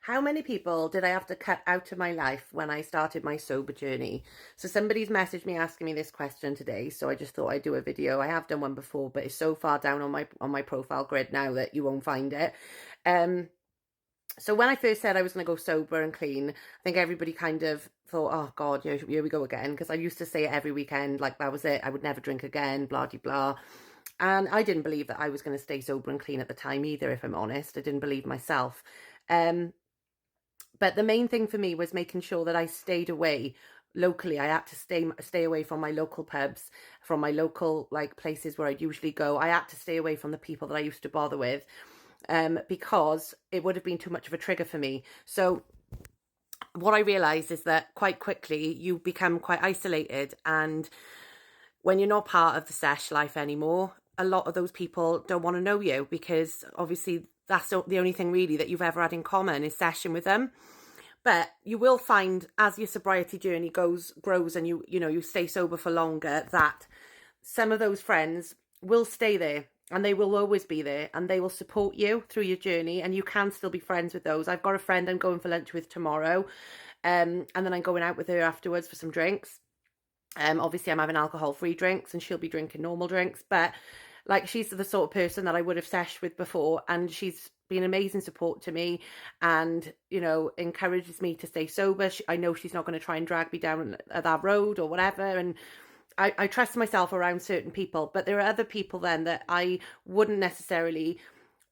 How many people did I have to cut out of my life when I started my sober journey? So somebody's messaged me asking me this question today, so I just thought I'd do a video. I have done one before, but it's so far down on my profile grid now that you won't find it. So when I first said I was going to go sober and clean, I think everybody kind of thought, oh God, here we go again. Because I used to say it every weekend, like that was it. I would never drink again, blah, blah, blah. And I didn't believe that I was going to stay sober and clean at the time either, if I'm honest. I didn't believe myself. But the main thing for me was making sure that I stayed away locally. I had to stay away from my local pubs, from my local like places where I'd usually go. I had to stay away from the people that I used to bother with, because it would have been too much of a trigger for me. So what I realized is that quite quickly you become quite isolated, and when you're not part of the sesh life anymore, a lot of those people don't want to know you, because obviously that's the only thing really that you've ever had in common is session with them. But you will find as your sobriety journey grows and you stay sober for longer, that some of those friends will stay there, and they will always be there, and they will support you through your journey, and you can still be friends with those. I've got a friend I'm going for lunch with tomorrow, and then I'm going out with her afterwards for some drinks. Obviously I'm having alcohol-free drinks and she'll be drinking normal drinks, but like she's the sort of person that I would have seshed with before, and she's been amazing support to me, and encourages me to stay sober. I know she's not going to try and drag me down that road or whatever, and I trust myself around certain people. But there are other people then that I wouldn't necessarily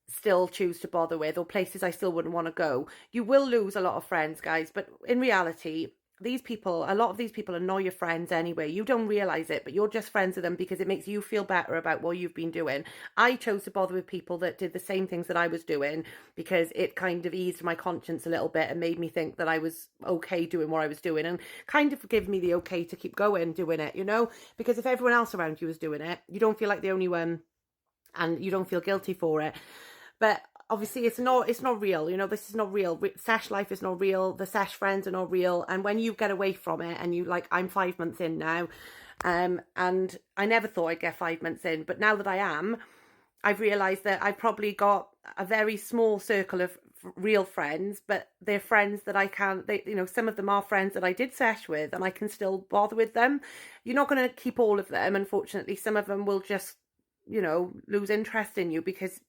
still choose to bother with, or places I still wouldn't want to go. You will lose a lot of friends, guys, but in reality, a lot of these people are not your friends anyway. You don't realize it, but you're just friends with them because it makes you feel better about what you've been doing. I chose to bother with people that did the same things that I was doing because it kind of eased my conscience a little bit and made me think that I was okay doing what I was doing, and kind of gave me the okay to keep going doing it, because if everyone else around you is doing it, you don't feel like the only one, and you don't feel guilty for it. But obviously it's not real. This is not real. Sesh life is not real. The sesh friends are not real. And when you get away from it, and I'm 5 months in now, and I never thought I'd get 5 months in, but now that I am, I've realized that I've probably got a very small circle of real friends, but they're friends that some of them are friends that I did sesh with, and I can still bother with them. You're not going to keep all of them, unfortunately. Some of them will just, lose interest in you because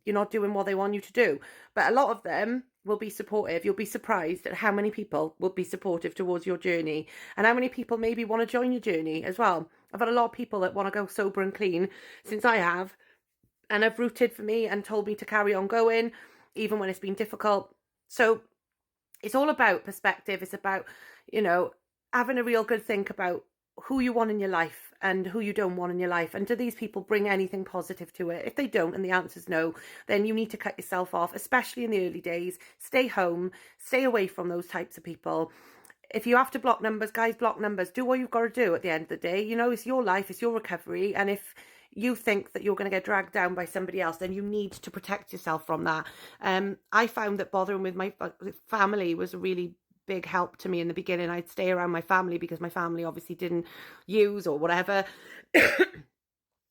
you're not doing what they want you to do. But a lot of them will be supportive. You'll be surprised at how many people will be supportive towards your journey, and how many people maybe want to join your journey as well. I've had a lot of people that want to go sober and clean since I have, and have rooted for me and told me to carry on going, even when it's been difficult. So it's all about perspective. It's about, having a real good think about who you want in your life and who you don't want in your life, and do these people bring anything positive to it? If they don't, and the answer is no, then you need to cut yourself off, especially in the early days. Stay home, stay away from those types of people. If you have to block numbers, guys, block numbers. Do what you've got to do at the end of the day. It's your life, it's your recovery, and if you think that you're going to get dragged down by somebody else, then you need to protect yourself from that. I found that bothering with my family was a really big help to me in the beginning. I'd stay around my family because my family obviously didn't use or whatever.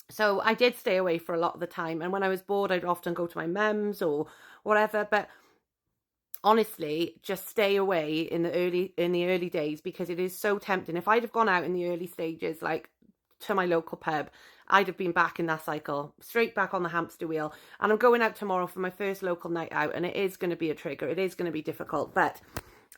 So I did stay away for a lot of the time, and when I was bored I'd often go to my mum's or whatever. But honestly, just stay away in the early days, because it is so tempting. If I'd have gone out in the early stages, like to my local pub, I'd have been back in that cycle, straight back on the hamster wheel. And I'm going out tomorrow for my first local night out, and it is going to be a trigger. It is going to be difficult, but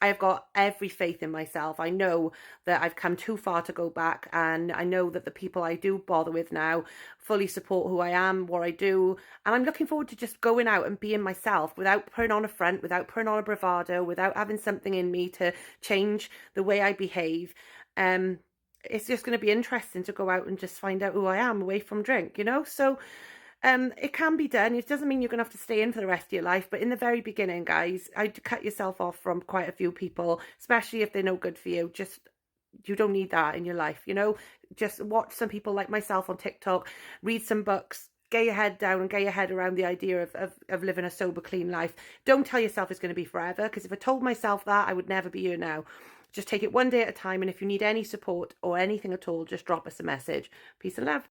I've got every faith in myself. I know that I've come too far to go back, and I know that the people I do bother with now fully support who I am, what I do, and I'm looking forward to just going out and being myself without putting on a front, without putting on a bravado, without having something in me to change the way I behave. It's just going to be interesting to go out and just find out who I am away from drink, so it can be done. It doesn't mean you're going to have to stay in for the rest of your life, but in the very beginning, guys, I'd cut yourself off from quite a few people, especially if they're no good for you. You don't need that in your life, just watch some people like myself on TikTok, read some books, get your head down and get your head around the idea of living a sober, clean life. Don't tell yourself it's going to be forever, because if I told myself that, I would never be here now. Just take it one day at a time, and if you need any support or anything at all, just drop us a message. Peace and love.